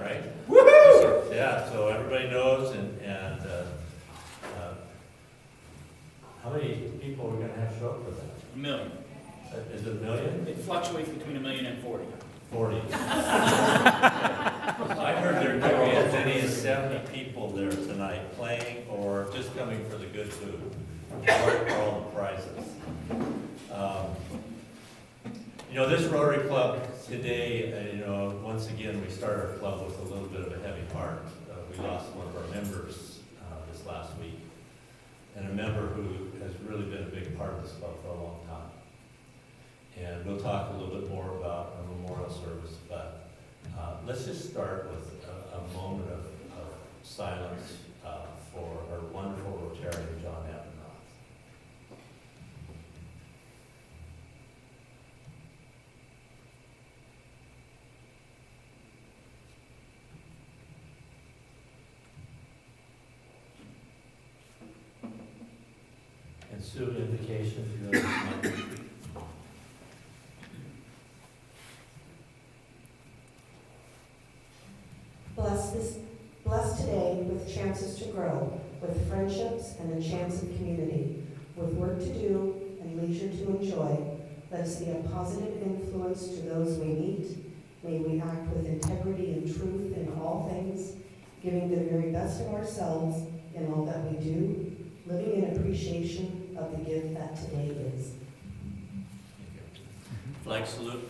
right? Woohoo! Yeah, so everybody knows, and how many people are gonna have show up for that? 1 million. Is it 1 million? It fluctuates between 1 million and 40. 40. I heard there could be as many as 70 people there tonight playing or just coming for the good food, or all the prizes. This Rotary Club today, once again, we started our club with a little bit of a heavy heart. We lost one of our members this last week, and a member who has really been a big part of this club for a long time. And we'll talk a little bit more about our memorial service, but let's just start with a moment of silence for our wonderful Rotarian, John Abernathy. And Sue, invocation if you're ready. Bless today with chances to grow, with friendships and a chance of community, with work to do and leisure to enjoy. Let us be a positive influence to those we meet. May we act with integrity and truth in all things, giving the very best of ourselves in all that we do, living in appreciation of the gift that today is. Flag salute.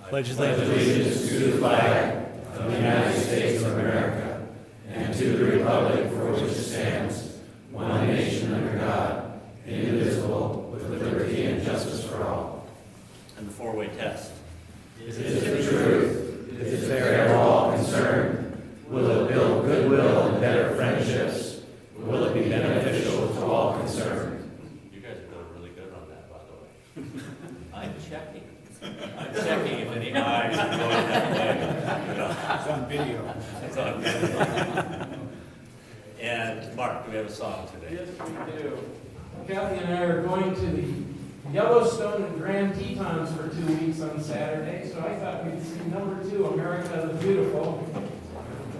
Pledge allegiance to the flag of the United States of America and to the republic for which it stands, one nation under God, indivisible, with liberty and justice for all. And the four-way test. Is it the truth? Is it fair to all concerned? Will it build goodwill and better friendships? Will it be beneficial to all concerned? You guys are doing really good on that, by the way. I'm checking. I'm checking if any eyes are going that way. It's on video. It's on video. And Mark, do we have a song today? Yes, we do. Kathy and I are going to the Yellowstone and Grand Tetons for 2 weeks on Saturday, so I thought we'd see number 2, America the Beautiful. And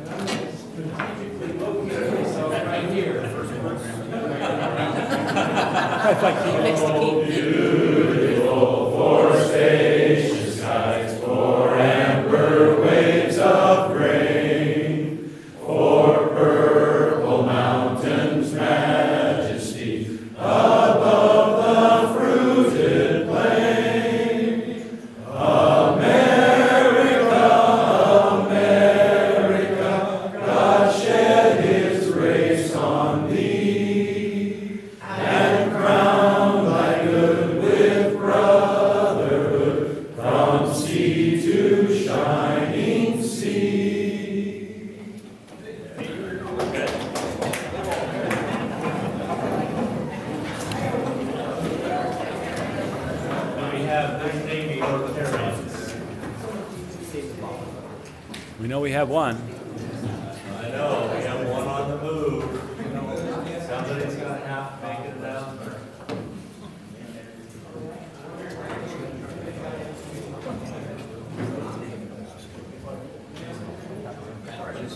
I'm going to strategically locate myself right here. Oh, beautiful for spacious skies, for amber waves of grain, for purple mountains' majesty above the fruited plain. America, America, God shed His grace on thee, and crowned thy good with brotherhood, from sea to shining sea. We have this Navy Rotarians. We know we have one. I know, we have one on the move. Somebody's gonna have to make it down there. Hi, it's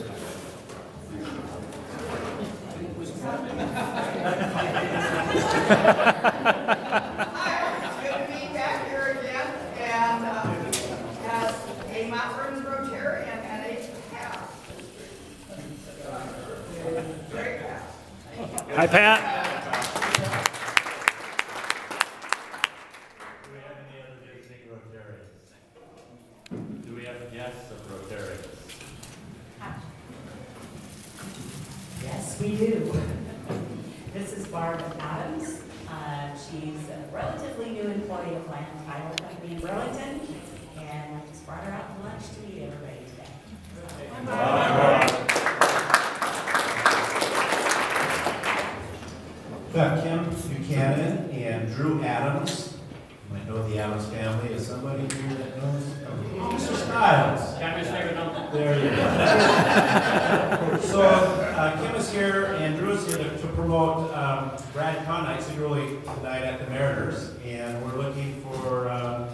good to be back here again, and as a Mount Vernon Rotarian and a past. Great past. Hi, Pat. Do we have any other visiting Rotarians? Do we have guests of Rotarians? Yes, we do. This is Barbara Adams. She's a relatively new employee of Land Tile Company in Burlington, and I just brought her out to lunch to meet everybody today. We have Kim Buchanan and Drew Adams. You might know the Adams family. Is somebody here that knows? Oh, Mr. Stiles. Got my favorite number. There you go. So Kim is here and Drew is here to promote Brad Connight, Sedro-Woolley tonight at the Mariners. And we're looking for, I'll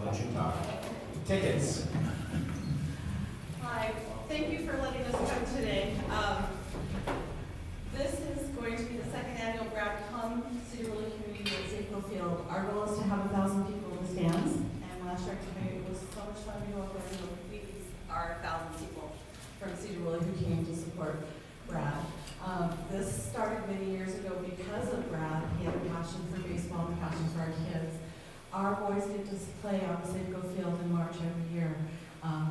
let you talk, tickets. Hi, thank you for letting us come today. This is going to be the second annual Brad Come Sedro-Woolley Community at Sedro Field. Our goal is to have 1,000 people in the stands, and last year it was so much fun to go up there and please our 1,000 people from Sedro-Woolley who came to support Brad. This started many years ago because of Brad. He had a passion for baseball and a passion for our kids. Our boys get to play on the Sedro Field in March every year.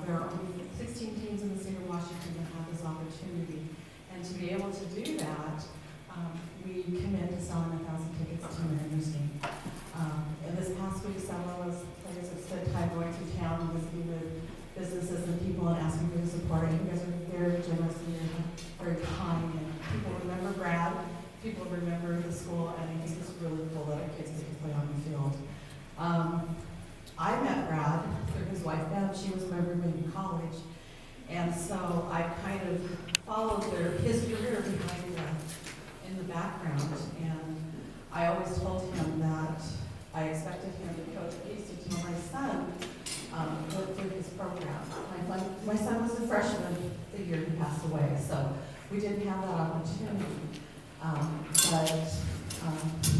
There are only 16 teams in the state of Washington that have this opportunity. And to be able to do that, we commit to selling 1,000 tickets to Mariners game. And this past week, several of us players have spent time going through town, visiting with businesses and people and asking for the support. And you guys are very generous and you're very kind. And people remember Brad, people remember the school, and I think it's really cool that our kids get to play on the field. I met Brad through his wife, Bev. She was my roommate in college. And so I kind of followed his career behind in the background. And I always told him that I expected him to coach East until my son went through his program. My son was a freshman the year he passed away, so we didn't have that opportunity. But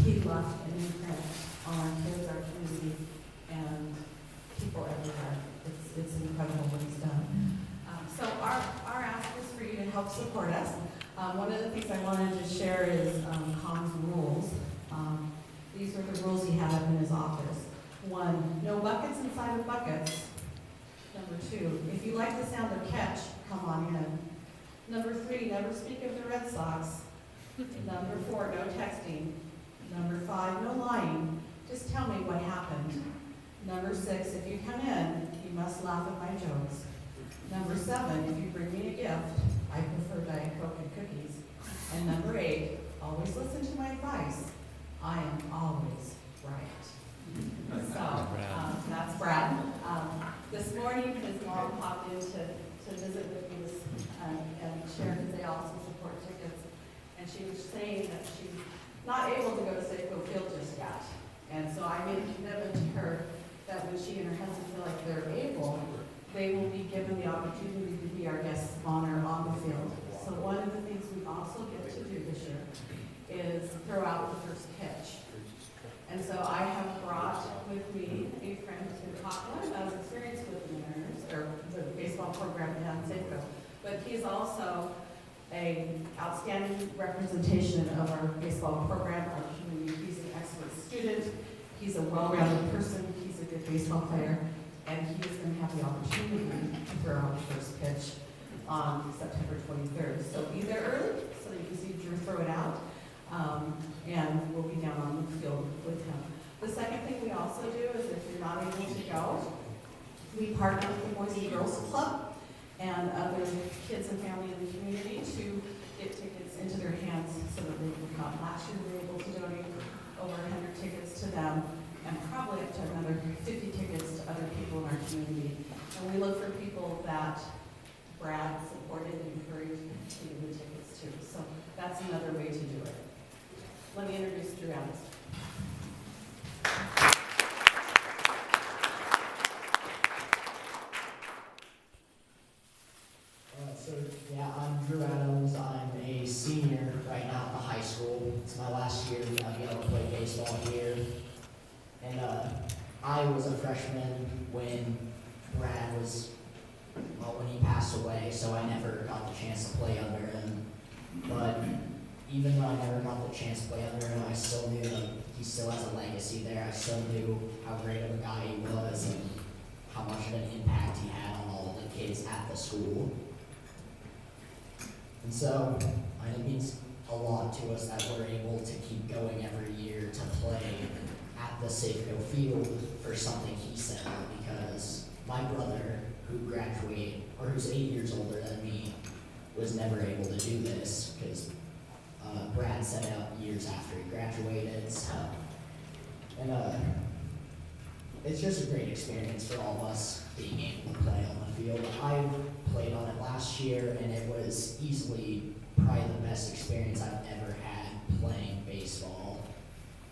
he left an imprint on our kids, our community, and people everywhere. It's incredible what he's done. So our ask is for you to help support us. One of the things I wanted to share is Com's rules. These are the rules he had up in his office. 1, no buckets inside of buckets. Number 2, if you like the sound of catch, come on in. Number 3, never speak of the Red Sox. Number 4, no texting. Number 5, no lying. Just tell me what happened. Number 6, if you come in, you must laugh at my jokes. Number 7, if you bring me a gift, I prefer Diet Coke and cookies. And number 8, always listen to my advice. I am always right. So, that's Brad. This morning, his mom popped in to visit with me and share that they also support tickets. And she was saying that she's not able to go to Sedro Field just yet. And so I made a commitment to her that when she and her husband feel like they're able, they will be given the opportunity to be our guest of honor on the field. So one of the things we also get to do this year is throw out the first pitch. And so I have brought with me a friend to talk about his experience with the Mariners, or the baseball program down in Sedro. But he's also an outstanding representation of our baseball program, our community. He's an excellent student. He's a well-rounded person. He's a good baseball player. And he is going to have the opportunity to throw out the first pitch on September 23rd. So be there early so that you can see Drew throw it out. And we'll be down on the field with him. The second thing we also do is if you're not able to go, we partner with the Boys and Girls Club and other kids and family in the community to get tickets into their hands so that they can come. Last year we were able to donate over 100 tickets to them and probably up to another 50 tickets to other people in our community. And we look for people that Brad supported and encouraged to give the tickets to. So that's another way to do it. Let me introduce Drew Adams. I'm Drew Adams. I'm a senior right now at the high school. It's my last year to be able to play baseball here. And I was a freshman when Brad was, when he passed away, so I never got the chance to play under him. But even though I never got the chance to play under him, I still knew that he still has a legacy there. I still knew how great of a guy he was and how much of an impact he had on all the kids at the school. And so it means a lot to us that we're able to keep going every year to play at the Sedro Field for something he set up, because my brother, who graduated, or who's 8 years older than me, was never able to do this because Brad set it up years after he graduated. So, and it's just a great experience for all of us being able to play on the field. I played on it last year, and it was easily probably the best experience I've ever had playing baseball.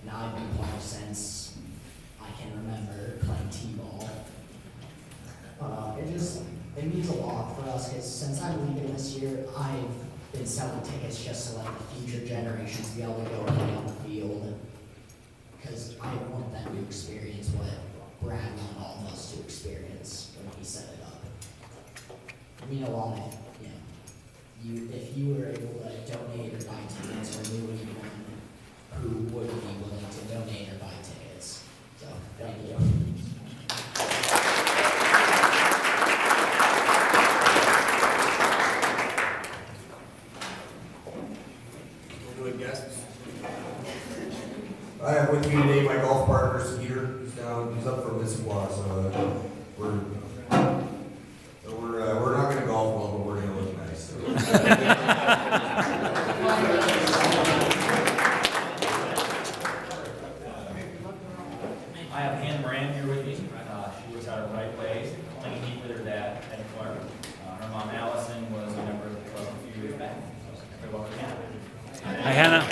And I've been playing since I can remember playing t-ball. It means a lot for us, because since I this year, I've been selling tickets just to let the future generations be able to go play on the field. Because I want them to experience what Brad wanted all of us to experience when he set it up. I mean, a lot of, if you were able to donate or buy tickets, or knew anyone who would be willing to donate or buy tickets. So, thank you. I have with me today my golf partner, Skeeter. He's up from Mississauga, so we're not gonna golf well, but we're gonna look nice. So. I have Hannah Moran here with me. She was our right way, playing heat with her dad, Ed Clark. Her mom, Allison, was a member of the club a few years back. So, welcome, Hannah. Hi, Hannah.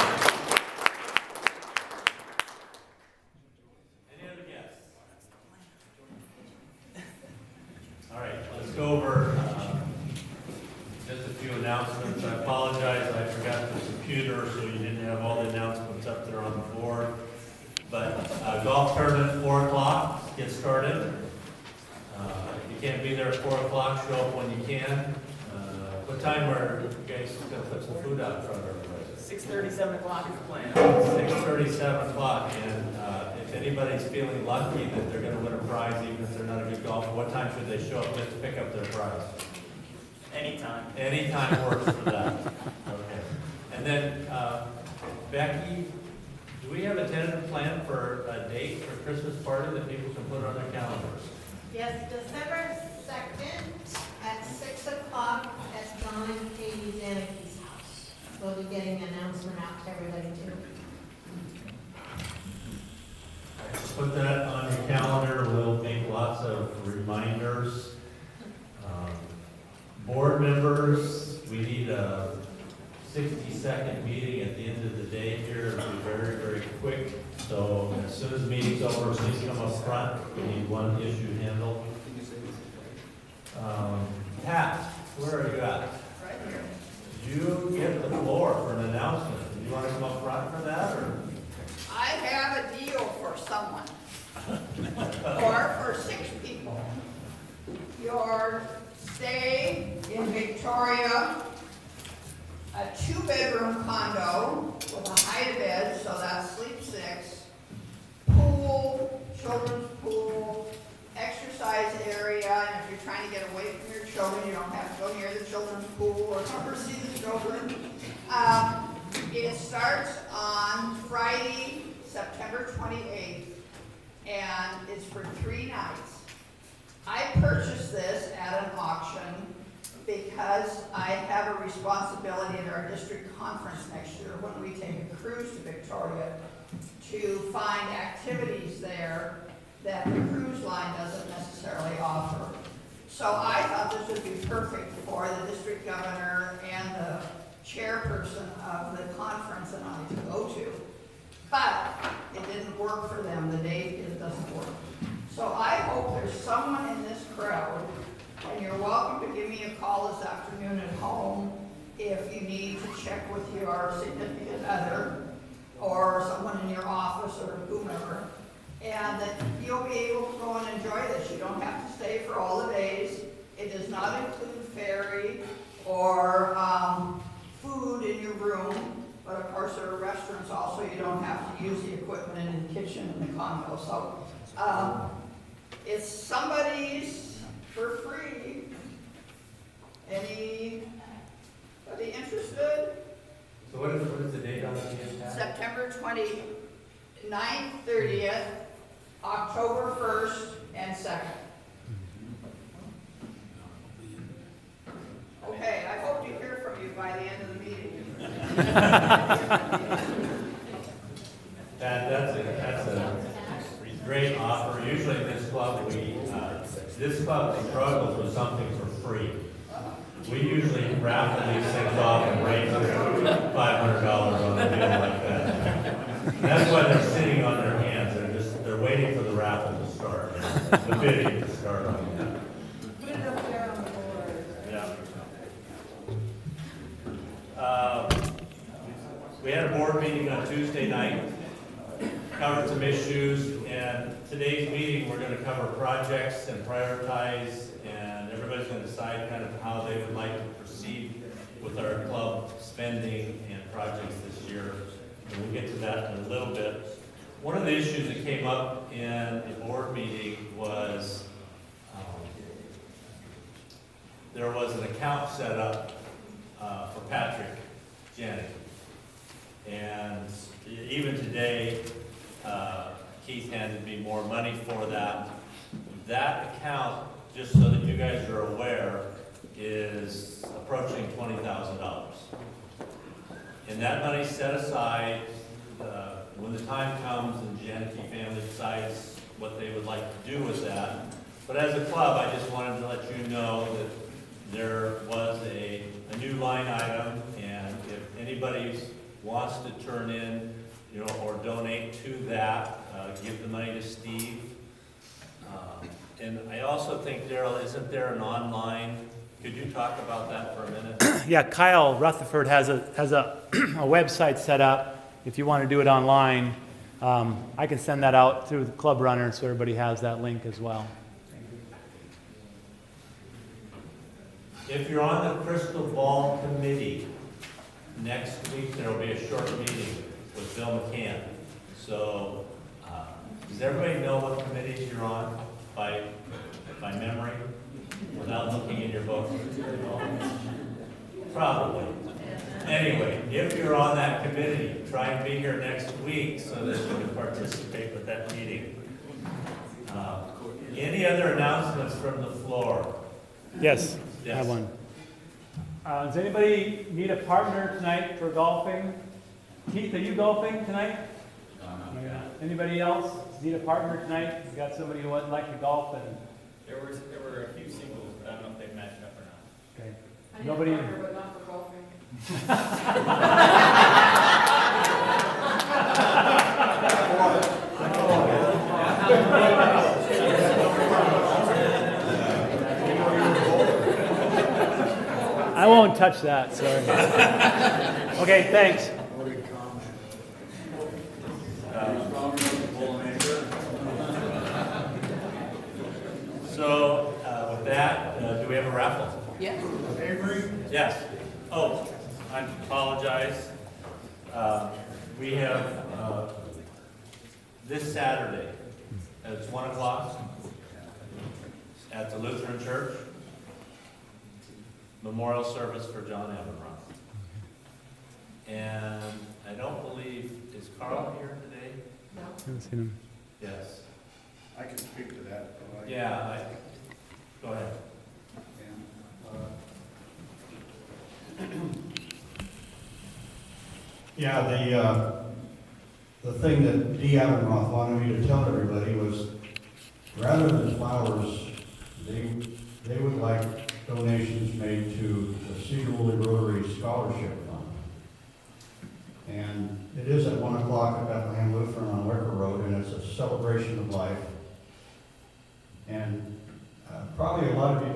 Any other guests? All right, let's go over just a few announcements. I apologize, I forgot the computer, so you didn't have all the announcements up there on the board. But golf tournament, 4 o'clock, get started. If you can't be there at 4 o'clock, show up when you can. What time are you guys going to put some food out in front of everybody? 6:30, 7 o'clock is the plan. 6:30, 7 o'clock, and if anybody's feeling lucky that they're gonna win a prize, even if they're not a good golfer, what time should they show up just to pick up their prize? Anytime. Any time works for that. Okay. And then, Becky, do we have a tentative plan for a date for Christmas party that people can put on their calendars? Yes, December 2nd at 6 o'clock at John and Katie Zanicki's house. We'll be getting an announcement out to everybody too. Put that on your calendar, we'll make lots of reminders. Board members, we need a 60-second meeting at the end of the day here. It'll be very, very quick. So as soon as the meeting's over, please come up front. We need one issue handled. Pat, where are you at? Right here. You get the floor for an announcement. Do you want to come up front for that, or? I have a deal for someone, or for 6 people. Your stay in Victoria, a 2-bedroom condo with a high bed, so that's sleep 6, pool, children's pool, exercise area, and if you're trying to get away from your children, you don't have to go near the children's pool or ever see the children. It starts on Friday, September 28th, and it's for 3 nights. I purchased this at an auction because I have a responsibility at our district conference next year when we take a cruise to Victoria to find activities there that the cruise line doesn't necessarily offer. So I thought this would be perfect for the district governor and the chairperson of the conference and I to go to. But it didn't work for them. The date doesn't work. So I hope there's someone in this crowd, and you're welcome to give me a call this afternoon at home if you need to check with your significant other or someone in your office or whomever, and that you'll be able to go and enjoy this. You don't have to stay for all the days. It does not include ferry or food in your room, but of course there are restaurants also. You don't have to use the equipment in the kitchen in the condo. So it's somebody's for free. Anybody interested? So what is the date on the agenda? September 29th, 30th, October 1st, and 2nd. Okay, I hope to hear from you by the end of the meeting. That's a great offer. Usually this club struggles with something for free. We usually raffle these things off and raise $500 on a deal like that. That's why they're sitting on their hands. They're waiting for the raffle to start, the bidding to start on that. Put it up there on the board. Yeah. We had a board meeting on Tuesday night, covered some issues, and today's meeting, we're gonna cover projects and prioritize, and everybody's gonna decide kind of how they would like to proceed with our club spending and projects this year. And we'll get to that in a little bit. One of the issues that came up in the board meeting was there was an account set up for Patrick Janik. And even today, Keith handed me more money for that. That account, just so that you guys are aware, is approaching $20,000. And that money's set aside when the time comes and Janicki family decides what they would like to do with that. But as a club, I just wanted to let you know that there was a new line item, and if anybody wants to turn in, or donate to that, give the money to Steve. And I also think, Daryl, isn't there an online, could you talk about that for a minute? Yeah, Kyle Rutherford has a website set up. If you want to do it online, I can send that out through the Club Runner so everybody has that link as well. If you're on the Crystal Ball Committee, next week there will be a short meeting with Bill McCann. So, does everybody know what committees you're on by memory, without looking in your book? Probably. Anyway, if you're on that committee, try and be here next week so that you can participate with that meeting. Any other announcements from the floor? Yes, I Yes. have one. Does anybody need a partner tonight for golfing? Keith, are you golfing tonight? No, you're not. Anybody else need a partner tonight? You got somebody who would like to golf? And There were a few singles, but I don't know if they've matched up or not. okay. I need Nobody. a partner, but not for golfing. I won't touch that. Sorry. Okay. Thanks. So, with that, do we have a raffle? Yes. Yes. Oh, I apologize. We have, this Saturday, it's 1 o'clock at the Lutheran Church, memorial service for John Ebenroth. And I don't believe, is Carl here today? No. Haven't seen him. Yes. I can speak to that. Yeah, go ahead. Yeah, the thing that Dee Abendroth wanted me to tell everybody was, rather than flowers, they would like donations made to the Sedro-Woolley Rotary Scholarship Fund. And it is at 1 o'clock at Bethlehem Lutheran on Wicker Road, and it's a celebration of life. And probably a lot of you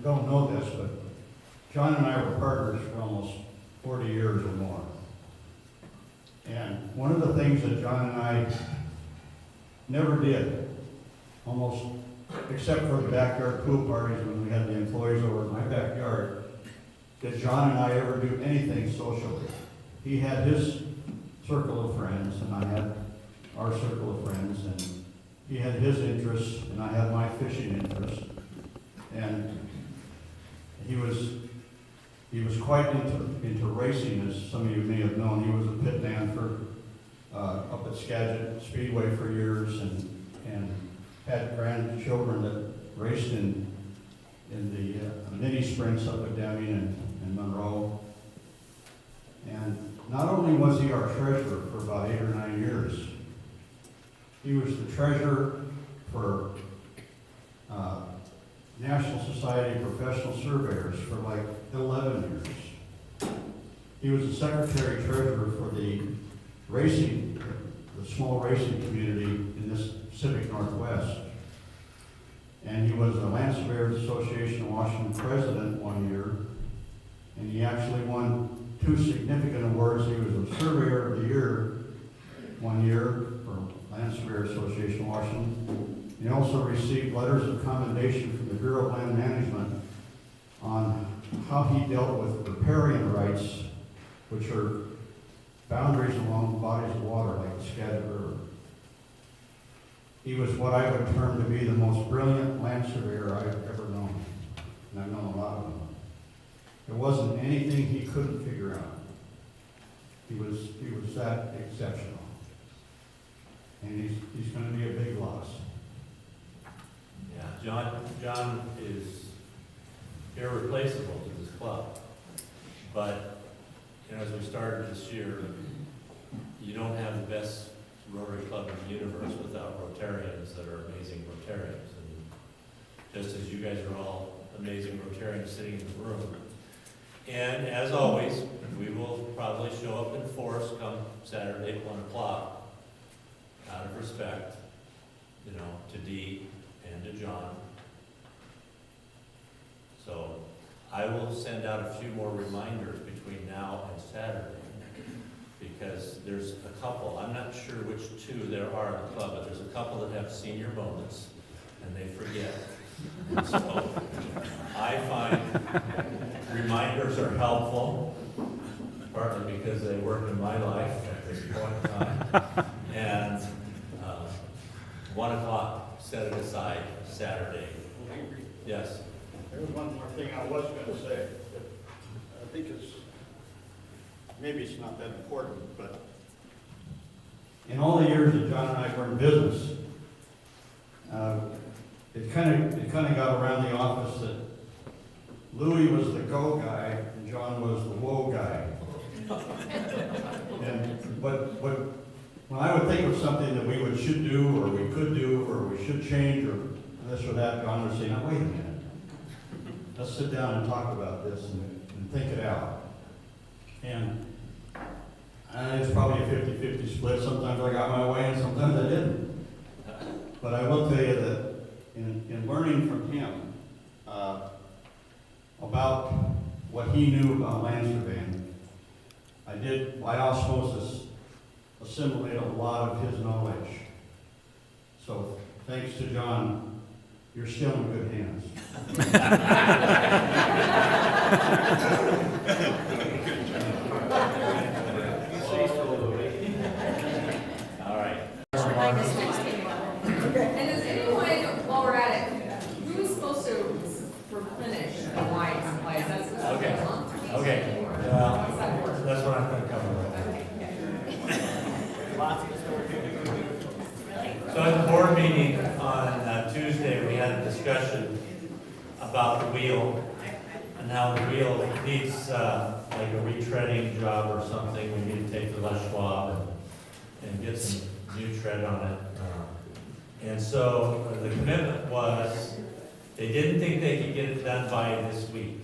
don't know this, but John and I were partners for almost 40 years or more. And one of the things that John and I never did, almost except for the backyard pool parties when we had the employees over in my backyard, did John and I ever do anything socially. He had his circle of friends, and I had our circle of friends, and he had his interests, and I had my fishing interests. And he was quite into racing, as some of you may have known. He was a pit man for up at Skagit Speedway for years, and had grandchildren that raced in the mini sprints up at Deming and Monroe. And not only was he our treasurer for about 8 or 9 years, he was the treasurer for National Society of Professional Surveyors for like 11 years. He was the secretary treasurer for the racing, the small racing community in this Pacific Northwest. And he was the Land Surveyors Association of Washington president one year, and he actually won 2 two significant awards. He was the Surveyor of the Year one year for Land Surveyor Association of Washington. He also received letters of commendation from the Bureau of Land Management on how he dealt with riparian rights, which are boundaries along bodies of water like the Skagit River. He was what I would term to be the most brilliant land surveyor I've ever known, and I've known a lot of them. There wasn't anything he couldn't figure out. He was that exceptional. And he's going to be a big loss. Yeah, John is irreplaceable to this club. But, you know, as we started this year, you don't have the best Rotary Club in the universe without Rotarians that are amazing Rotarians. And just as you guys are all amazing Rotarians sitting in the room. And as always, we will probably show up in force come Saturday at 1 o'clock, out of respect, you know, to Dee and to John. So I will send out a few more reminders between now and Saturday, because there's a couple, I'm not sure which two there are in the club, but there's a couple that have senior moments and they forget. And so I find reminders are helpful, partly because they work in my life at this point in time. And 1 o'clock, set it aside, Saturday. Yes? There was one more thing I was going to say. I think maybe it's not that important, but in all the years that John and I were in business, it kind of got around the office that Louis was the go guy and John was the whoa guy. But when I would think of something that we should do, or we could do, or we should change, or this or that, John would say, "Now wait a minute. Let's sit down and talk about this and think it out." And it's probably a 50-50 split. Sometimes I got my way and sometimes I didn't. But I will tell you that in learning from him about what he knew about land surveying, I osmosis assimilate a lot of his knowledge. So thanks to John, you're still in good hands. All right. And does anyone, while we're at it, who's supposed to replenish the wine supply? Is that supposed to be a month? Okay. Well, that's what I'm going to cover. So at the board meeting on Tuesday, we had a discussion about the wheel and how the wheel needs like a retreading job or something. We need to take the Les Schwab and get some new tread on it. And so the commitment was they didn't think they could get it done by this week.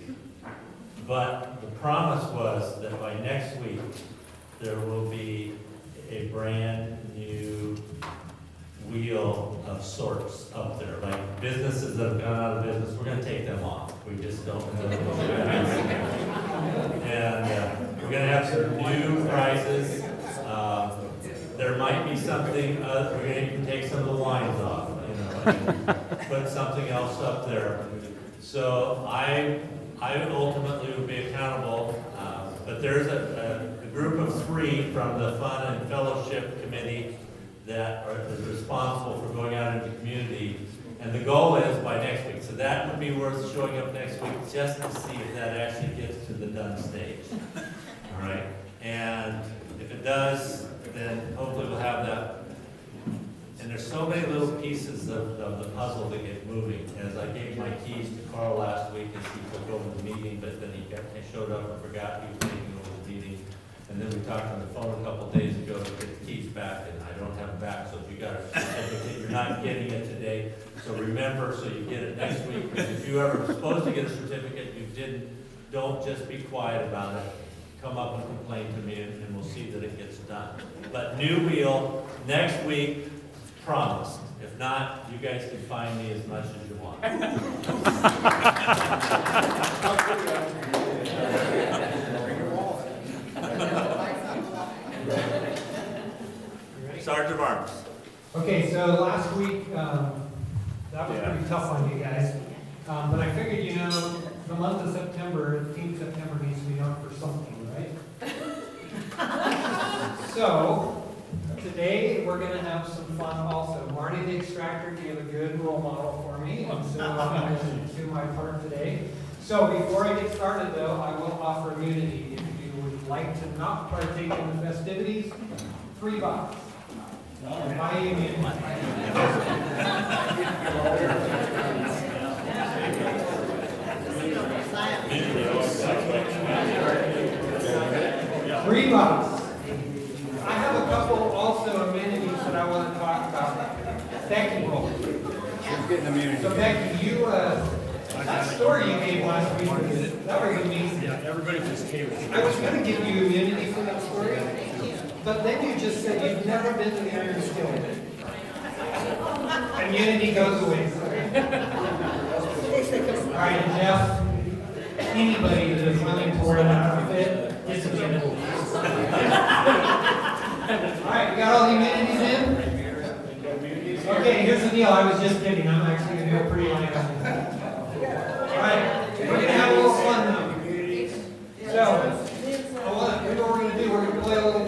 But the promise was that by next week, there will be a brand new wheel of sorts up there. Like businesses that have gone out of business, we're going to take them off. We just don't know. And we're going to have some new prices. There might be something, we're going to even take some of the wines off, you know, and put something else up there. So I ultimately would be accountable, but there's a group of 3 from the Fun and Fellowship Committee that is responsible for going out into the community, and the goal is by next week. So that would be worth showing up next week just to see if that actually gets to the done stage. All right, and if it does, then hopefully we'll have that. And there's so many little pieces of the puzzle that get moving. As I gave my keys to Carl last week as he took over the meeting, but then he showed up and forgot he was taking over the meeting. And then we talked on the phone a couple days ago to get the keys back, and I don't have them back. So if you got a certificate, you're not getting it today. So remember, so you get it next week. Because if you ever were supposed to get a certificate, you didn't, don't just be quiet about it. Come up and complain to me, and we'll see that it gets done. But new wheel next week, promised. If not, you guys can find me as much as you want. Sergeant of Arms. Okay, so last week, that was pretty tough on you guys. But I figured, you know, the month of September, Team September needs to be known for something, right? So, today, we're gonna have some fun also. Marty the Extractor gave a good role model for me, and so I'm gonna do my part today. So, before I get started though, I will offer immunity. If you would like to not partake in the festivities, $3. Buy immunity. $3. I have a couple also amenities that I want to talk about. Becky will. So Becky, you, that story you gave last week, that was amazing. Yeah, everybody just came. I was going to give you immunity for that story, but then you just said you've never been to the Iron Skillet. Immunity goes away. All right, Jeff, anybody that is willing to wear that outfit gets immunity. All right, we got all the immunities in? Okay, here's the deal. I was just kidding. I'm actually going to go pretty light on this. All right, we're going to have a little fun now. So, here's what we're going to do. We're going to play a little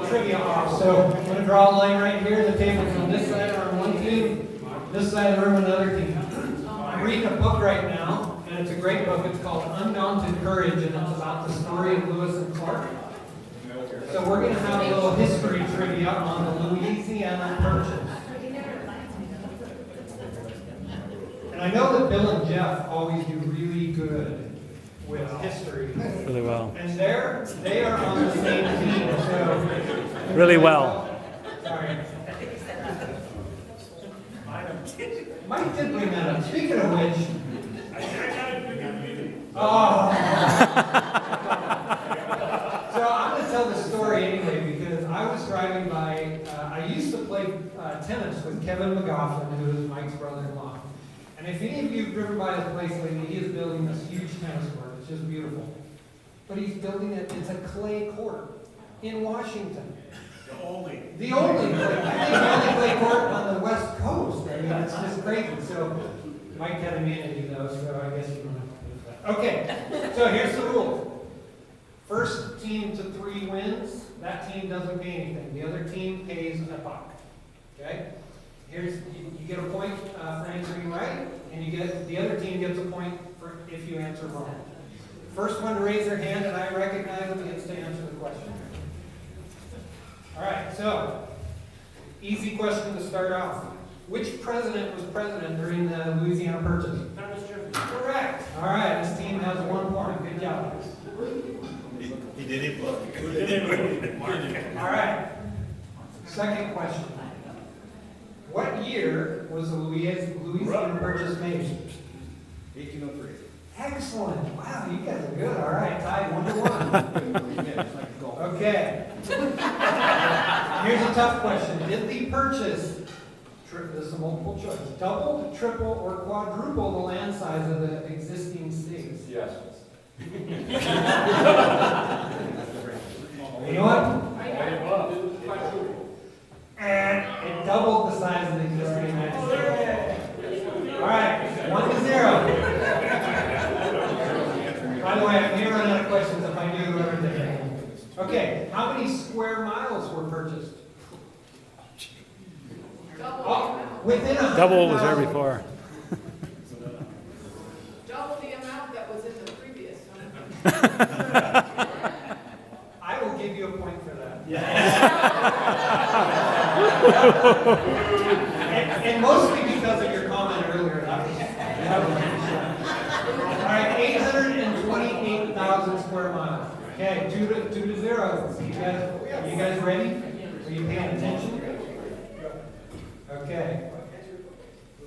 trivia off. So, I'm going to draw a line right here. The tables on this side are on one team, this side of the room another team. I'm reading a book right now, and it's a great book. It's called Undaunted Courage, and it's about the story of Lewis and Clark. So we're going to have a little history trivia on the Louisiana Purchase. And I know that Bill and Jeff always do really good with history. Really well. And they are on the same team, so... Really well. Sorry. Mike did bring that up. Speaking of which... Oh! So I'm going to tell the story anyway, because I was driving by, I used to play tennis with Kevin McGoffin, who is Mike's brother-in-law. And if any of you have driven by his place lately, he is building this huge tennis court. It's just beautiful. But he's building it, it's a clay court in Washington. The only clay. I think the only clay court on the West Coast. I mean, it's just crazy. So Mike had immunity though, so I guess you don't have to do that. Okay, so here's the rules. First team to 3 wins, that team doesn't pay anything. The other team pays a buck. Okay? You get a point for answering right, and the other team gets a point for if you answer wrong. First one to raise their hand, and I recognize them, gets to answer the question. All right, so easy question to start off. Which president was president during the Louisiana Purchase? Thomas Jefferson. Correct. All right, this team has 1 point. Good job. He did it. All right. Second question. What year was the Louisiana Purchase made? 1803. Excellent. Wow, you guys are good. All right, tied 1-1. Okay. Here's a tough question. Did the purchase, this is a multiple choice, double, triple, or quadruple the land size of the existing states? Yes. You know what? And it doubled the size of the existing United States. All right, 1-0. By the way, I'm here running out of questions if I knew everything. Okay, how many square miles were purchased? Within 100,000. Double was there before. Double the amount that was in the previous one. I will give you a point for that. and mostly because of your comment earlier. All right, 828,000 square miles. Okay, 2-0. You guys ready? Are you paying attention? Okay.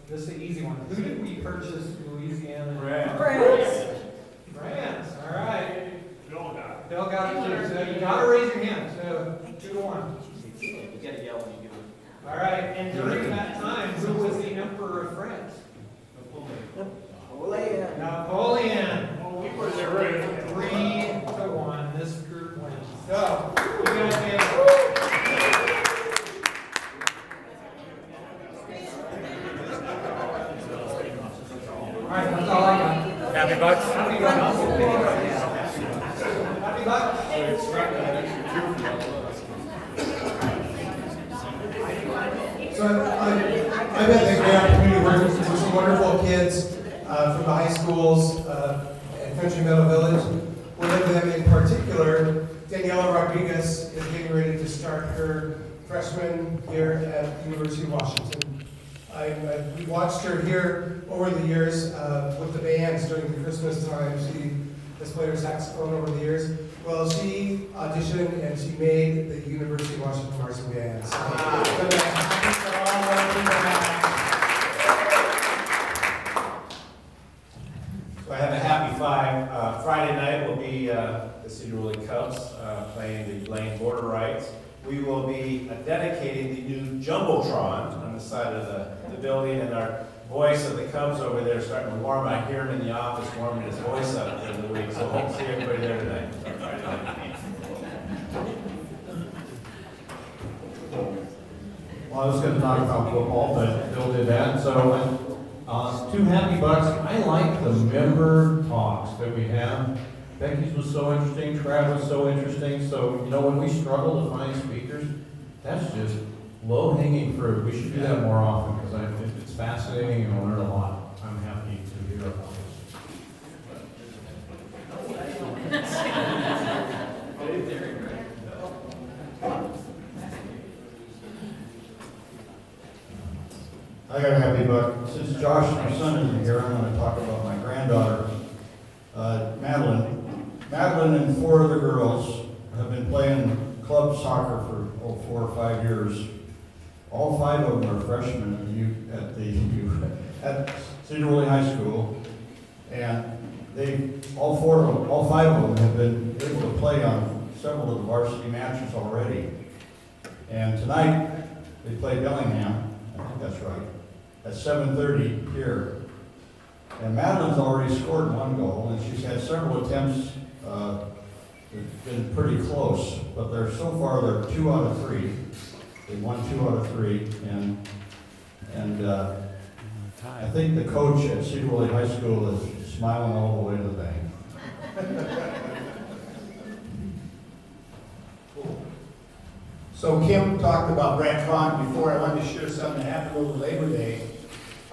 This is the easy one. Who did we purchase Louisiana? France. All right. Bill got it too. So you gotta raise your hand. So 2-1. You gotta yell when you do it. All right. And during that time, who was the emperor of France? Napoleon. We were there right. 3-1. This group wins. So you guys have. kids from the high schools at Country Meadow Village. One of them in particular, Daniela Rodriguez, is getting ready to start her freshman year at the University of Washington. I've watched her here over the years with the bands during the Christmas time. She has played her saxophone over the years. Well, she auditioned and she made the University of Washington Marching Band. So, So I have a happy five. Friday night will be the Sedro-Woolley Cubs playing the Blaine Border Rights. We will be dedicating the new Jumbotron on the side of the building, and our voice of the Cubs over there is starting to warm. I hear him in the office warming his voice up during the week, so hope to see everybody there tonight. Well, I was going to talk about football, but Bill did that. So, 2 happy bucks. I like the member talks that we have. Becky's was so interesting. Trav was so interesting. So, when we struggle to find speakers, that's just low-hanging fruit. We should do that more often because it's fascinating and I learn a lot. I'm happy to hear about I got a happy buck. Since Josh, my son, isn't here, I'm going to talk about my granddaughter, Madeline. Madeline and 4 other girls have been playing club soccer for 4 or 5 years. All 5 of them are freshmen at Sedro-Woolley High School, and all 5 of them have been able to play on several of the varsity matches already. And tonight they play Bellingham. I think that's right. At 7:30 here. And Madeline's already scored 1 goal, and she's had several attempts. It's been pretty close, but they're 2 out of 3. They won 2 out of 3, and I think the coach at Sedro-Woolley High School is smiling all the way to the bank. So Kim talked about Brad Kahn before. I wanted to share something that happened over Labor Day.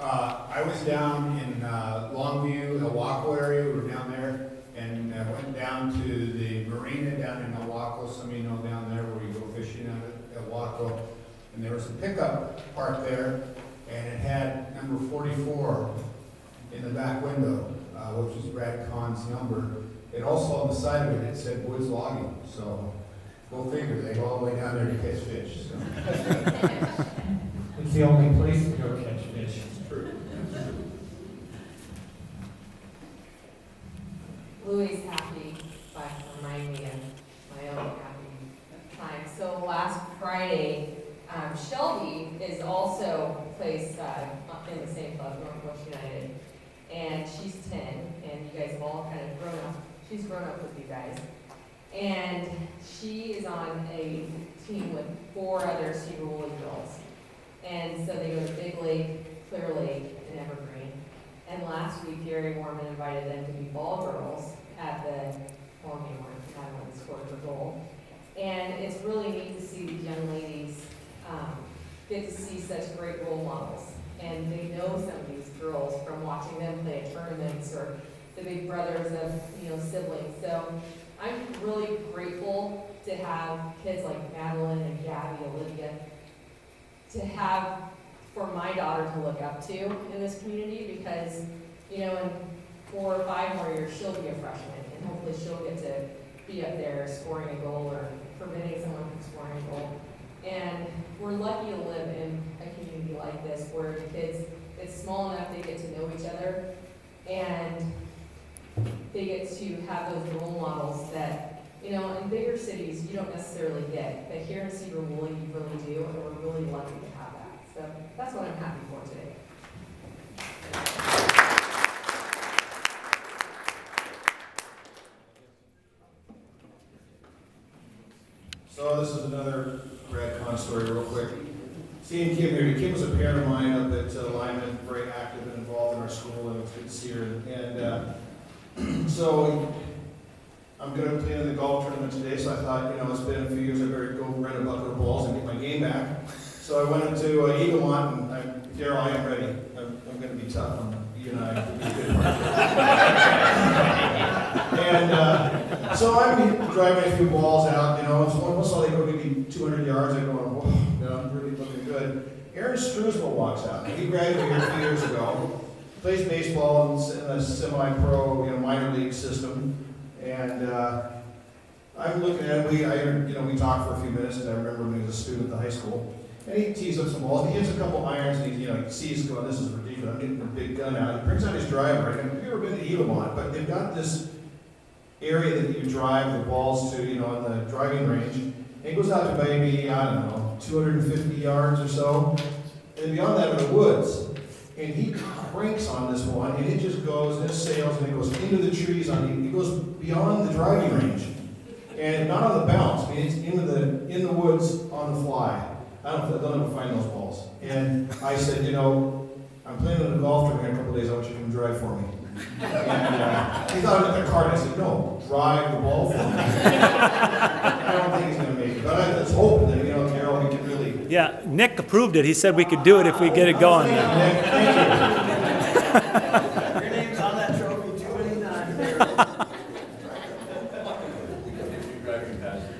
I was down in Longview, Ilwaco area. We were down there, and I went down to the marina down in Ilwaco. Some of you know down there where you go fishing at Ilwaco. And there was a pickup parked there, and it had number 44 in the back window, which was Brad Kahn's number. And also on the side of it said Woods Logging. So go figure, they go all the way down there to catch fish. So. It's the only place to go catch fish. It's true. Louis happy, but remind me of my own happy time. So last Friday, Shelby is also plays in the same club, Northwest United, and she's 10, and you guys have all kind of grown up. She's grown up with you guys. And she is on a team with 4 other Sedro-Woolley girls. And so they go to Big Lake, Clear Lake, and Evergreen. And last week, Gary Warman invited them to be ball girls at the Columbia one. Madeline scored her goal. And it's really neat to see these young ladies get to see such great role models. And they know some of these girls from watching them play at tournaments or the big brothers of siblings. So I'm really grateful to have kids like Madeline and Gabby, Olivia, to have for my daughter to look up to in this community because, in 4 or 5 more years, she'll be a freshman and hopefully she'll get to be up there scoring a goal or preventing someone from scoring a goal. And we're lucky to live in a community like this where the kids, it's small enough they get to know each other and they get to have those role models that, in bigger cities you don't necessarily get. But here in Sedro-Woolley you really do, and we're really lucky to have that. So that's what I'm happy for today. So this is another Brad Kahn story real quick. Seeing Kim here, Kim was a parent of mine up at Lyman, very active and involved in our school, and it's good to see her. And so I'm going to play in the golf tournament today, so I thought, it's been a few years, I better go rent a bucket of balls and get my game back. So I went into Eaglemont, and Daryl, I am ready. I'm going to be tough on you and I would be good partners. And so I'm driving a few balls out, you know, and so once they go maybe 200 yards, I'm going, whoa, you know, I'm really looking good. Aaron Struesel walks out. He graduated a few years ago, plays baseball in a semi-pro, you know, minor league system, and I'm looking at him. We talked for a few minutes, and I remember when he was a student at the high school. And he tees up some balls. He hits a couple irons, and he sees going, this is ridiculous. I'm getting a big gun out. He brings out his driver. Have you ever been to Elamont? But they've got this area that you drive the balls to, you know, on the driving range. And he goes out to maybe, I don't know, 250 yards or so. And beyond that are the woods. And he cranks on this one, and it just goes, and it sails, and it goes into the trees. It goes beyond the driving range. And not on the bounce. I mean, it's in the woods on the fly. They'll never find those balls. And I said, you know, I'm playing in a golf tournament in a couple of days. I want you to come drive for me. And he thought in the car, and I said, no, drive the ball for me. I don't think he's going to make it. But let's hope that, you know, Carol, we can really. Yeah, Nick approved it. He said we could do it if we get it going. Nick, thank Your name's on that trophy 289 there.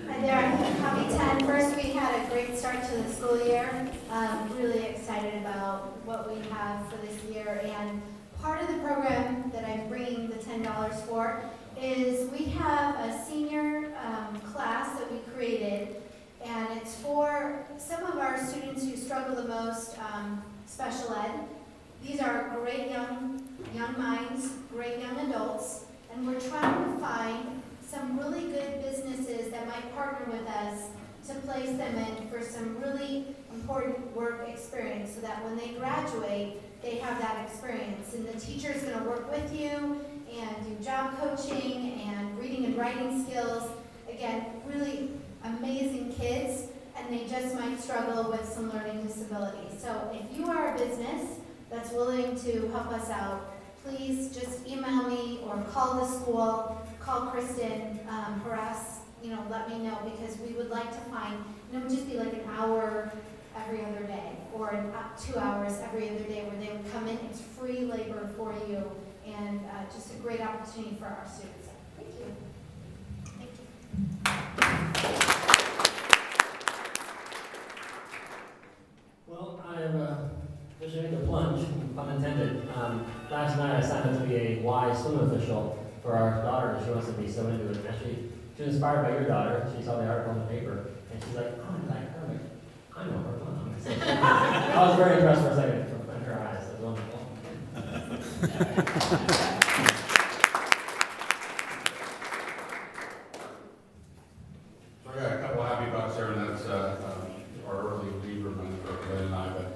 Hi there, happy 10. First, we had a great start to the school year. Really excited about what we have for this year. And part of the program that I'm bringing the $10 for is we have a senior class that we created. And it's for some of our students who struggle the most, special ed. These are great young minds, great young adults. And we're trying to find some really good businesses that might partner with us to place them in for some really important work experience so that when they graduate, they have that experience. And the teacher is going to work with you and do job coaching and reading and writing skills. Again, really amazing kids, and they just might struggle with some learning disabilities. So if you are a business that's willing to help us out, please just email me or call the school, call Kristen, harass, let me know, because we would like to find, it would just be like an hour every other day or 2 hours every other day where they would come in. It's free labor for you and just a great opportunity for our students. Thank you. Thank you. Well, I'm visiting the plunge, pun intended. Last night I signed up to be a Y swim official for our daughter that she wants to be so into it. And actually, she was inspired by your daughter. She saw the article in the paper, and she's like, oh, I like her. I'm like, I know her mom. So I was very impressed for a second from her eyes. That was wonderful. So I got a couple of happy bucks there, and that's our early reliever, Glenn and I. But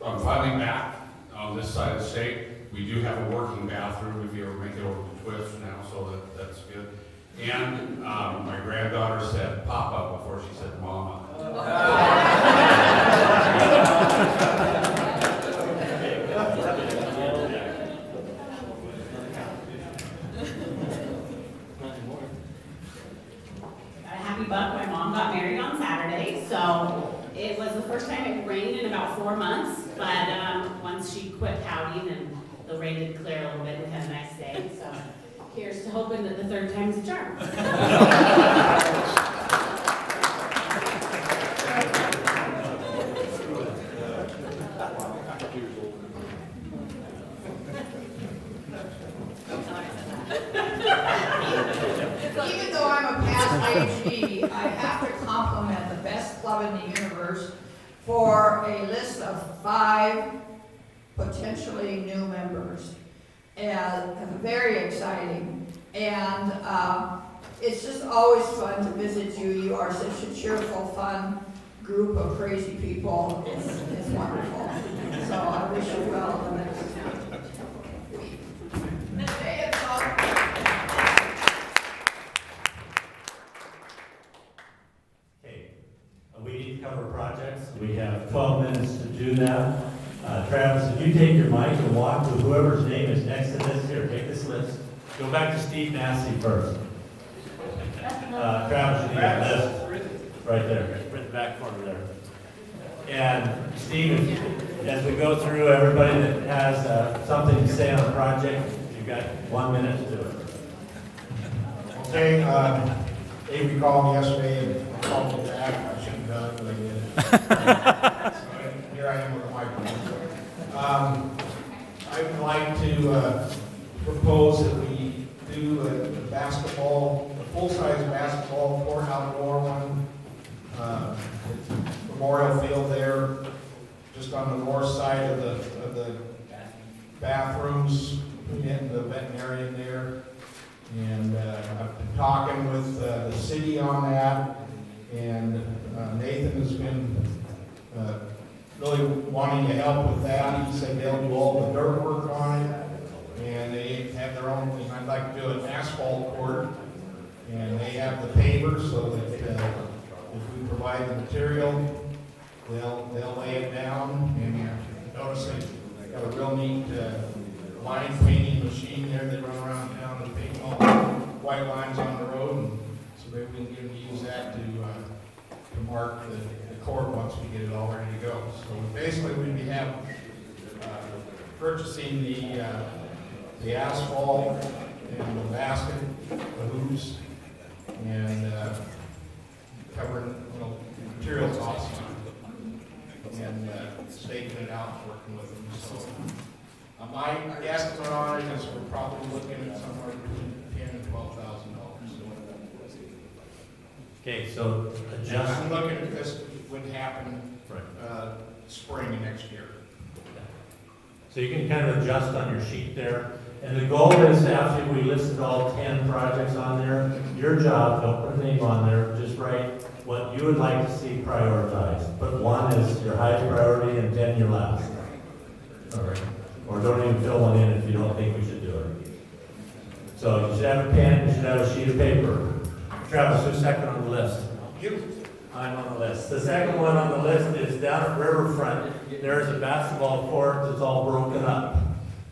I'm finally back on this side of the state. We do have a working bathroom if you ever make it over to Twist now, so that's good. And my granddaughter said Papa before she said Mama. Buck. My mom got married on Saturday, so it was the first time it rained in about 4 months, but once she quit pouting and the rain did clear a little bit, we had a nice day, so here's to hoping that the third time's a charm. Even though I'm a past PhD, I have to compliment the best club in the universe for a list of 5 potentially new members. And very exciting. And it's just always fun to visit you. You are such a cheerful, fun group of crazy people. It's wonderful. So I wish you well in the next week. Ms. Day, it's all. We need to cover projects. We have 12 minutes to do that. Travis, if you take your mic and walk to whoever's name is next to this, here, take this list. Go back to Steve Massey first. Travis, you need a list right there, right in the back corner there. And Steve, as we go through, everybody that has something to say on the project, you've got 1 minute to do it. Okay, Avery called me yesterday and called me back. I shouldn't have done it, but I did. So here I am with a microphone. I would like to propose that we do a full-size basketball court, outdoor one, memorial field there, just on the north side of the bathrooms, in the veterinarian there. And I've been talking with the city on that, and Nathan has been really wanting to help with that. He said they'll do all the dirt work on it, and they have their own, and I'd like to do an asphalt court, and they have the pavers, so that if we provide the material, they'll lay it down. And notice they got a real neat line painting machine there. They run around town and paint all the white lines on the road, and so maybe we can get them to use that to mark the court once we get it all ready to go. So basically, we'd be purchasing the asphalt and the basket, the hoops, and covering material costs and staking it out, working with them. So my estimate on it is we're probably looking at somewhere between $10,000 and $12,000. Okay, so adjust. I'm looking at this would happen spring of next year. So you can kind of adjust on your sheet there. And the goal is, after we listed all 10 projects on there, your job, don't put a name on there, just write what you would like to see prioritized. Put 1 as your highest priority and 10 your last. All right. Or don't even fill one in if you don't think we should do it. So you should have a pen, you should have a sheet of paper. Travis, who's second on the list? You. I'm on the list. The second one on the list is down at Riverfront. There's a basketball court that's all broken up.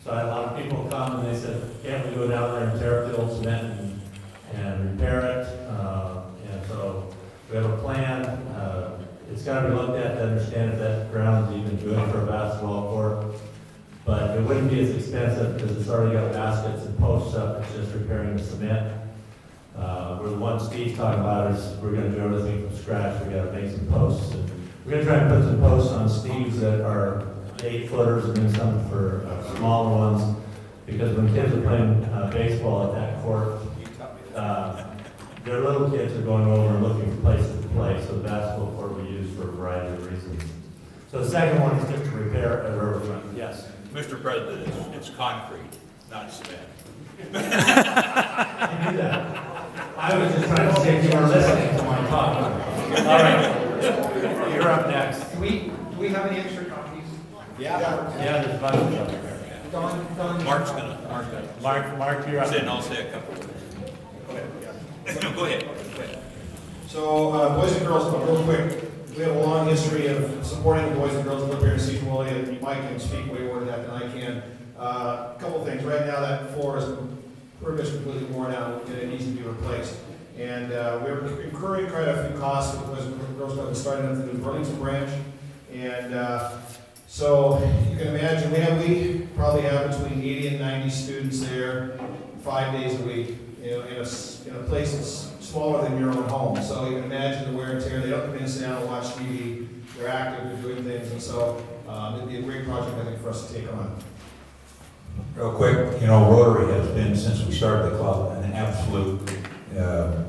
So I had a lot of people come and they said, can't we go down there and tear up the old cement and repair it? And so we have a plan. It's got to be looked at to understand if that ground is even good for a basketball court. But it wouldn't be as expensive because it's already got baskets and posts up. It's just repairing the cement. Where the one Steve's talking about is we're going to do everything from scratch. We got to make some posts. And we're going to try and put some posts on Steve's that are 8-footers and then some for smaller ones. Because when kids are playing baseball at that court, their little kids are going over and looking for places to play. So the basketball court we use for a variety of reasons. So the second one is just to repair at Riverfront. Yes. Mr. President, it's concrete, not cement. I knew that. I was just trying to see if you were listening to my talk. All right, you're up next. Do we have any extra copies? Yeah. Yeah, there's a bunch of them there. Don. Mark's gonna. Mark, you're up. Then I'll say a couple. Go ahead. So, boys and girls, real quick. We have a long history of supporting the boys and girls who live here in Sedro-Woolley, and Mike can speak way more to that than I can. A couple things. Right now, that floor is pretty much completely worn out, and it needs to be replaced. And we're incurring quite a few costs with boys and girls club starting up the new Burlington branch. And so you can imagine we probably have between 80 and 90 students there 5 days a week, in a place that's smaller than your own home. So you can imagine the wear and tear. They don't come in and sit down and watch TV. They're active, they're doing things, and so it'd be a great project, I think, for us to take on. Real quick, Rotary has been, since we started the club, an absolute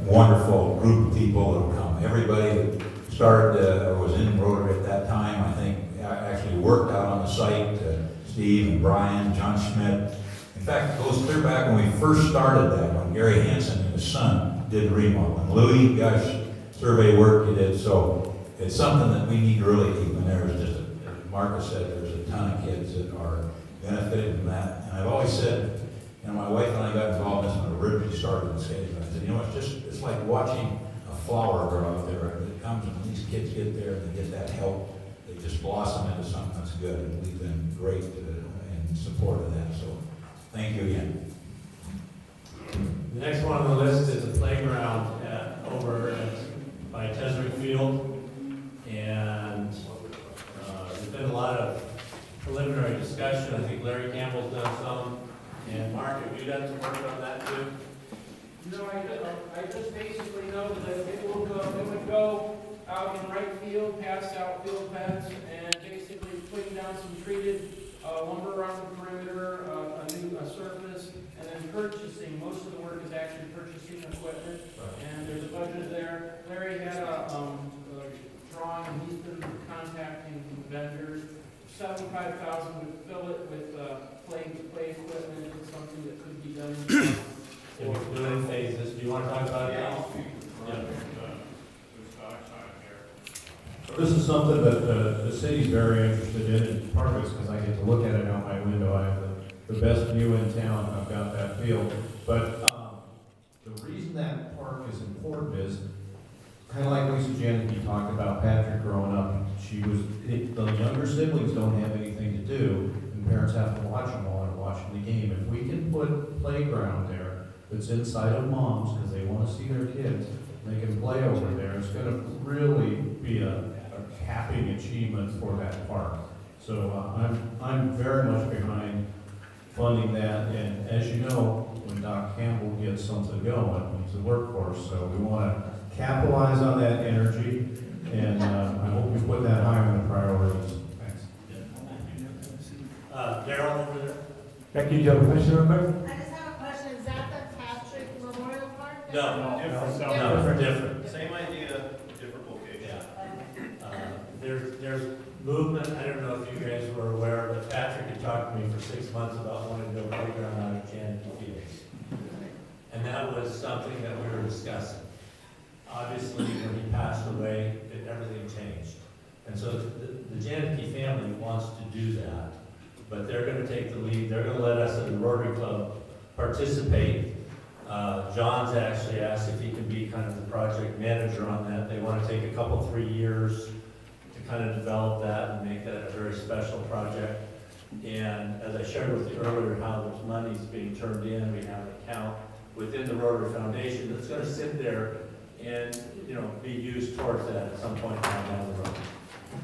wonderful group of people that have come. Everybody that started or was in Rotary at that time, I think, actually worked out on the site. Steve and Brian, John Schmidt. In fact, it goes clear back when we first started that, when Gary Hansen and his son did the remodel. And Louis, gosh, survey work he did. So it's something that we need to really keep in there. As Marcus said, there's a ton of kids that are benefiting from that. And I've always said, my wife and I got involved in this when it originally started in skating. I said, it's like watching a flower grow out there. It comes when these kids get there and they get that help. They just blossom into something that's good. And we've been great in support of that. So thank you again. The next one on the list is a playground over by Tesrick Field. And there's been a lot of some. And Mark, have you done some work on that too? No, I just basically know that it would go out in right field, past outfield fence, and basically putting down some treated lumber around the perimeter, a new surface, and then purchasing. Most of the work is actually purchasing equipment, and there's a budget there. Larry had a drawing, and he's been contacting vendors. 75,000 would fill it with play equipment. It's something that could be done. If we're doing phases, do you want to talk about it now? Yeah. This is something that the city's very interested in, and part of it's because I get to look at it out my window. I have the best view in town. I've got that field. But the reason that park is important is kind of like Lisa Janicki talked about Patrick growing up. The younger siblings don't have anything to do, and parents have to watch them while they're watching the game. If we can put a playground there that's inside of moms because they want to see their kids, they can play over there, it's going to really be a capping achievement for that park. So I'm very much behind funding that, and as you know, when Doc Campbell gets something going, he's a workhorse, so we want to capitalize on that energy, and I hope we put that high on the priorities. Thanks. Darryl over there? Becky, do you have a question real quick? I just have a question, is that the Patrick Memorial Park? No, different. Same idea, different location. Yeah. There's movement. I don't know if you guys were aware, but Patrick had talked to me for 6 months about wanting to go playground out of Janicki Fields. And that was something that we were discussing. Obviously, when he passed away, everything changed. And so the Janicki family wants to do that, but they're going to take the lead. They're going to let us at the Rotary Club participate. John's actually asked if he can be kind of the project manager on that. They want to take a couple, 3 years to kind of develop that and make that a very special project. And as I shared with you earlier, how there's money's being turned in. We have an account within the Rotary Foundation that's going to sit there and, be used towards that at some point down the road.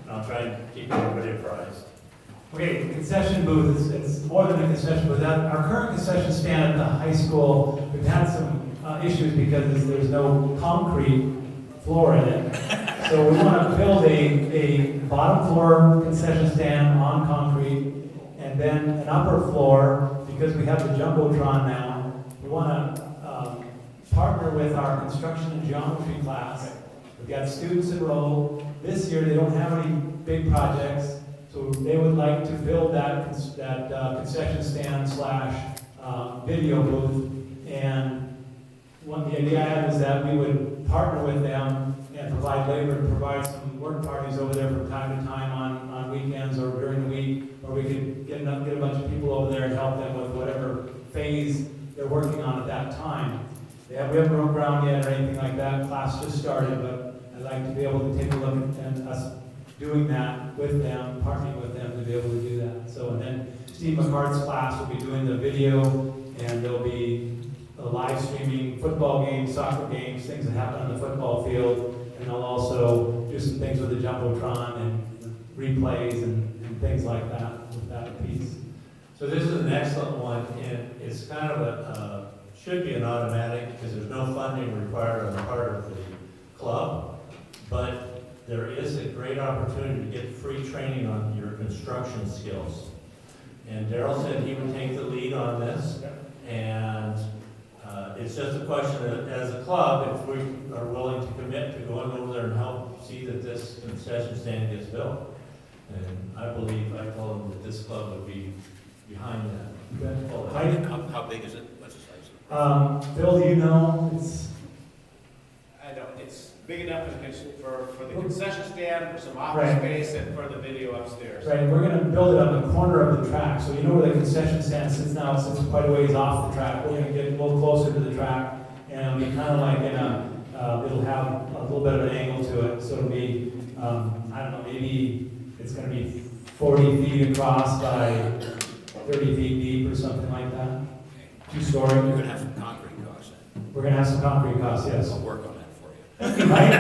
And I'll try and keep everybody apprised. Okay, the concession booth, it's more than a concession booth. Our current concession stand at the high school, we've had some issues because there's no concrete floor in it. So we want to build a bottom floor concession stand on concrete, and then an upper floor, because we have the Jumbotron now, we want to partner with our construction and geometry class. We've got students enrolled. This year they don't have any big projects, so they would like to build that concession stand / video booth. And the idea I had was that we would partner with them and provide labor and provide some work parties over there from time to time on weekends or during the week, or we could get a bunch of people over there and help them with whatever phase they're working on at that time. We haven't broke ground yet or anything like that. Class just started, but I'd like to be able to take a look at us doing that with them, partnering with them to be able to do that. So, and then Steve McCart's class will be doing the video, and there'll be live streaming football games, soccer games, things that happen on the football field, and they'll also do some things with the Jumbotron and replays and things like that with that piece. So this is an excellent one, and it's kind of should be an automatic because there's no funding required on the part of the club, but there is a great opportunity to get free training on your construction skills. And Darryl said he would take the lead on this, and it's just a question that as a club, if we are willing to commit to going over there and help see that this concession stand gets built. And I believe, I told him that this club would be behind that. How big is it? What's the size? Phil, do you know? I don't, it's big enough for the concession stand, for some office space, and for the video upstairs. Right, we're going to build it on the corner of the track. So you know where the concession stand sits now, it sits quite a ways off the track. We're going to get a little closer to the track, and it'll be kind of like it'll have a little bit of an angle to it. So it'll be, I don't know, maybe it's going to be 40 feet across by 30 feet deep or something like that. 2-story. You're going to have some concrete costs. We're going to have some concrete costs, yes. I'll work on that for you. Right?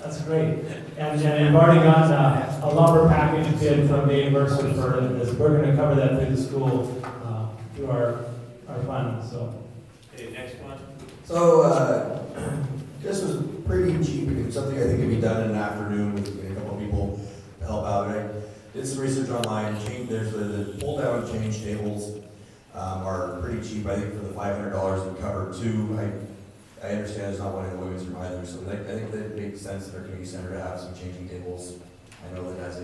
That's great. And you've already got a lumber package bid from Dave Mercer for this. We're going to cover that through the school, through our fund, so. Okay, next one. So, this was pretty cheap, it's something I think could be done in an afternoon with a couple of people to help out. I did some research online, there's the pull-down change tables are pretty cheap. I think for the $500 we cover two. I understand it's not one of the women's room either, so I think that it makes sense in our community center to have some changing tables. I know that as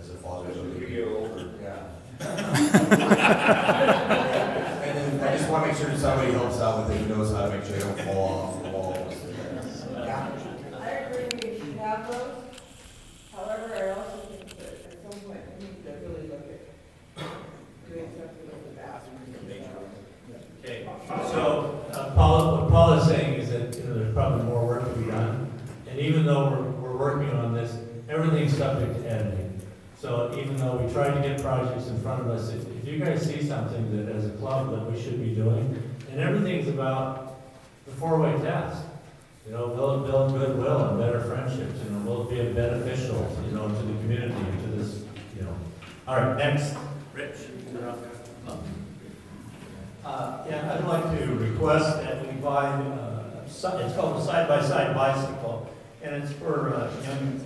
a father, yeah. And then I just want to make sure that somebody helps out with it, who knows how to make sure they don't fall off the wall. I agree, we should have those. However, I also think that at some point we need to really look at doing something with the bathroom. Okay, so what Paul is saying is that there's probably more work to be done, and even though we're working on this, everything's subject to editing. So even though we try to get projects in front of us, if you guys see something that as a club that we should be doing, and everything's about the four-way test. Build goodwill and better friendships. Will be beneficial, to the community, to this, All right, next, Rich. Yeah, I'd like to request that we buy, it's called a side-by-side bicycle, and it's for young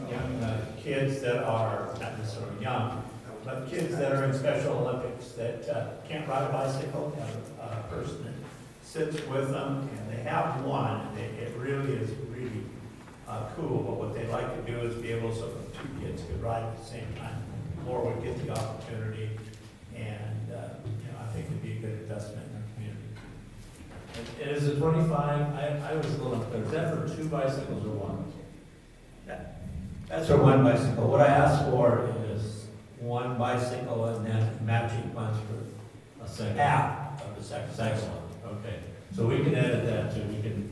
kids that are, not necessarily young, but kids that are in Special Olympics that can't ride a bicycle, have a person that sits with them, and they have one, and it really is really cool, but what they'd like to do is be able so that two kids could ride at the same time. More would get the opportunity, and I think it'd be a good investment in our community. It is a 25, I was a little unclear, is that for two bicycles or one? That's for one bicycle. What I asked for is one bicycle and then matching funds for A second. half of the second one. Okay, so we can edit that too, we can,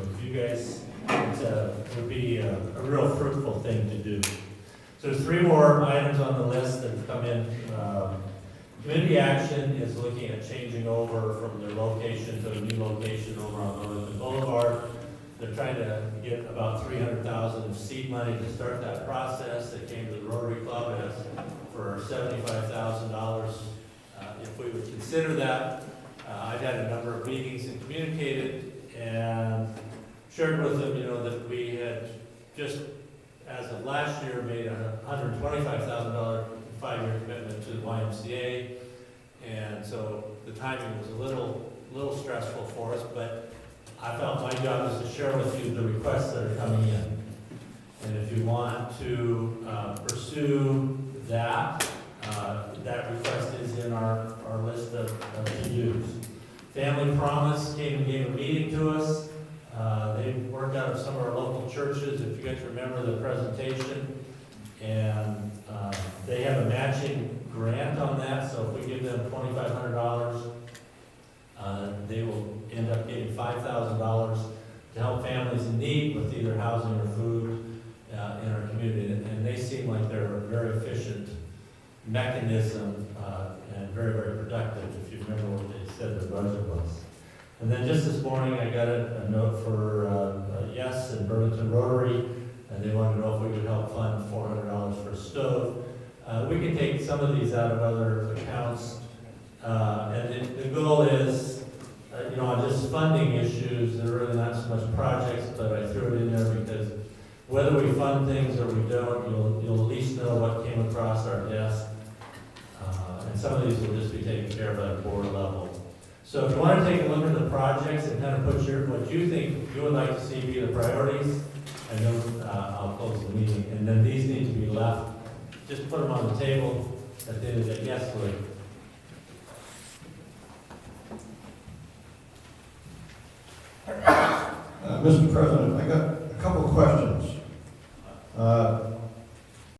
if you guys, it would be a real fruitful thing to do. So there's three more items on the list that have come in. Community Action is looking at changing over from their location to a new location over on Northern Boulevard. They're trying to get about $300,000 of seed money to start that process. They came to the Rotary Club and asked for $75,000. If we would consider that, I've had a number of meetings and communicated and shared with them, that we had just, as of last year, made a $125,000 5-year commitment to the YMCA. And so the timing was a little stressful for us, but I felt my job is to share with you the requests that are coming in. And if you want to pursue that, that request is in our list of to-dos. Family Promise came and gave a meeting to us. They worked out of some of our local churches, if you guys remember the presentation. And they have a matching grant on that, so if we give them $2,500, they will end up getting $5,000 to help families in need with either housing or food in our community. And they seem like they're a very efficient mechanism and very, very productive, if you remember what they said their budget was. And then just this morning, I got a note for Yes and Burlington Rotary, and they wanted to know if we could help fund $400 for a stove. We can take some of these out of other accounts, and the goal is, on just funding issues, there are really not so much projects, but I threw it in there because whether we fund things or we don't, you'll at least know what came across our desk. And some of these will just be taken care of at a board level. So if you want to take a look at the projects and kind of put what you think you would like to see be the priorities, and then I'll close the meeting. And then these need to be left. Just put them on the table at the end of the day. Yes, Lee. Mr. President, I got